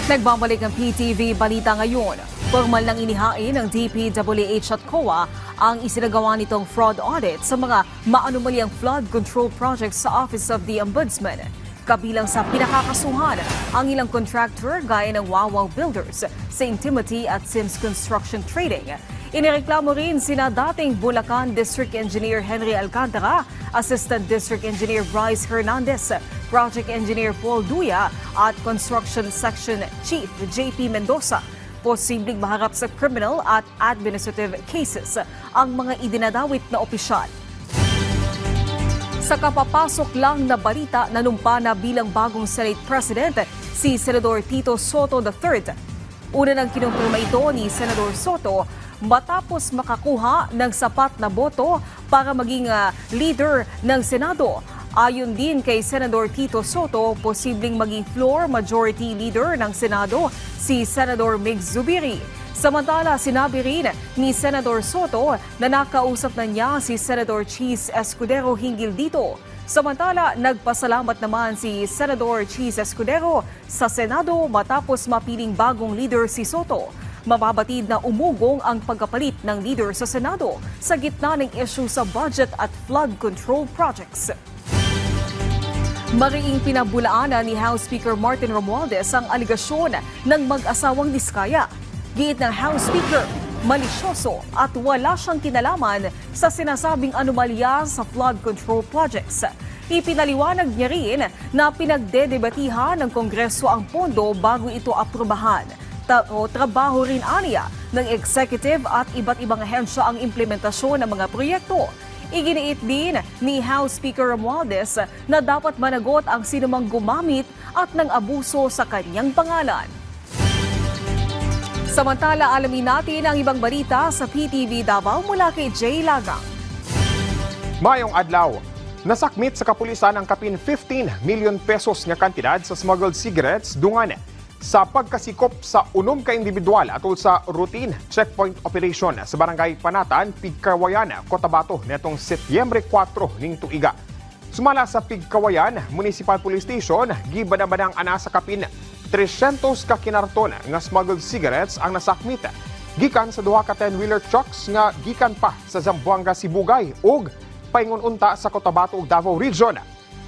Nagbabalik ang PTV Balita ngayon. Formal nang inihain ng DPWH at COA ang isinagawa nitong fraud audit sa mga maanomaliang flood control projects sa Office of the Ombudsman. Kabilang sa pinakakasuhan ang ilang contractor gaya ng Wawaw Builders, St. Timothy at Sims Construction Trading. Inireklamo rin sina dating Bulacan District Engineer Henry Alcantara, Assistant District Engineer Bryce Hernandez, Project Engineer Paul Duya at Construction Section Chief JP Mendoza. Posibleng maharap sa criminal at administrative cases ang mga idinadawit na opisyal. Sa kapapasok lang na balita, nanumpa na bilang bagong Senate President si Senador Tito Soto III. Una nang kinumpirma ito ni Senador Soto matapos makakuha ng sapat na boto para maging leader ng Senado. Ayon din kay Senador Tito Soto, posibleng maging floor majority leader ng Senado si Senador Mig Zubiri. Samantala, sinabi rin ni Senador Soto na nakausap na niya si Senador Cheese Escudero hinggil dito. Samantala, nagpasalamat naman si Senador Cheese Escudero sa Senado matapos mapiling bagong leader si Soto. Mababatid na umugong ang pagkapalit ng leader sa Senado sa gitna ng issue sa budget at flood control projects. Mariing pinabulaanan ni House Speaker Martin Romualdez ang aligasyon ng mag-asawang Diskaya. Giit ng House Speaker, malisyoso at wala siyang kinalaman sa sinasabing anomalya sa flood control projects. Ipinaliwanag niya rin na pinagdedebatihan ng Kongreso ang pondo bago ito aprubahan. Trabaho rin aniya ng executive at iba't ibang ahensya ang implementasyon ng mga proyekto. Iginiit din ni House Speaker Romualdez na dapat managot ang sinumang gumamit at nang abuso sa kanyang pangalan. Samantala, alamin natin ang ibang balita sa PTV Davao mula kay Jay Lagang. Mayong adlaw, nasakmit sa kapulisan ang kapin 15 million pesos nga kantidad sa smuggled cigarettes dungan sa pagkasikop sa unom ka individual atol sa routine checkpoint operation sa Barangay Panatan, Pigkawayan, Cotabato netong Setyembre 4 ning tuiga. Sumala sa Pigkawayan Municipal Police Station, gibanabanang ana sa kapin 300 ka kinarton nga smuggled cigarettes ang nasakmit gikan sa duha ka 10-wheeler trucks nga gikan pa sa Zamboanga, Sibugay ug paingon unta sa Cotabato ug Davao Region.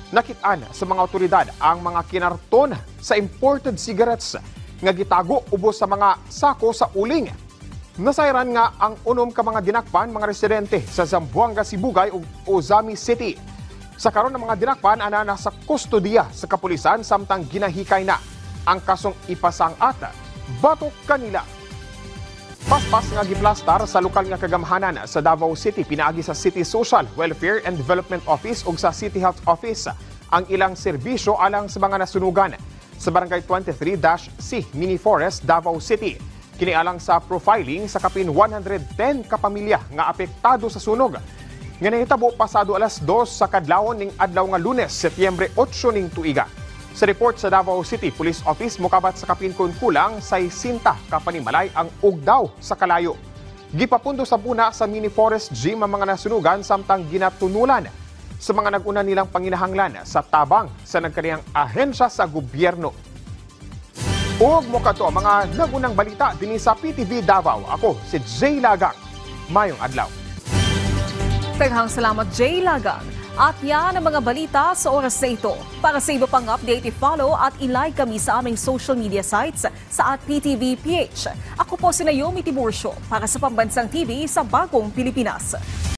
Nakitaan sa mga otoridad ang mga kinarton sa imported cigarettes nga gitago ubos sa mga sako sa uling. Nasayran nga ang unom ka mga dinakpan mga residente sa Zamboanga, Sibugay ug Ozami City. Sa karon ng mga dinakpan ana nasa kustodiya sa kapulisan samtang ginahikay na ang kasong ipasang-ata batok kanila. Paspas nga giplastar sa lokal nga kagamhanan sa Davao City pinaagi sa City Social, Welfare and Development Office ug sa City Health Office ang ilang serbisyo alang sa mga nasunugan sa Barangay 23-C, Mini Forest, Davao City. Kinialang sa profiling sa kapin 110 ka pamilya nga apektado sa sunog. Nga nahitabo pasado alas 2 sa kadlawon ning adlaw nga Lunes, Setyembre 8 ning tuiga. Sa report sa Davao City Police Office, mukabat sa kapin kulang sa 60 kapanimalay ang ugdaw sa kalayo. Gipapundo sa puna sa Mini Forest Gym ang mga nasunugan samtang ginatunulan sa mga nag-una nilang panginahanglan sa tabang sa nagkaniyang ahensya sa gobyerno. Ug mokato mga nagunang balita dinhi sa PTV Davao. Ako si Jay Lagang. Mayong adlaw. Daghang salamat Jay Lagang. At yan ang mga balita sa oras na ito. Para sa iba pang update, i-follow at i-like kami sa aming social media sites sa @PTVPH. Ako po si Naomi Tiburcio para sa Pambansang TV sa Bagong Pilipinas.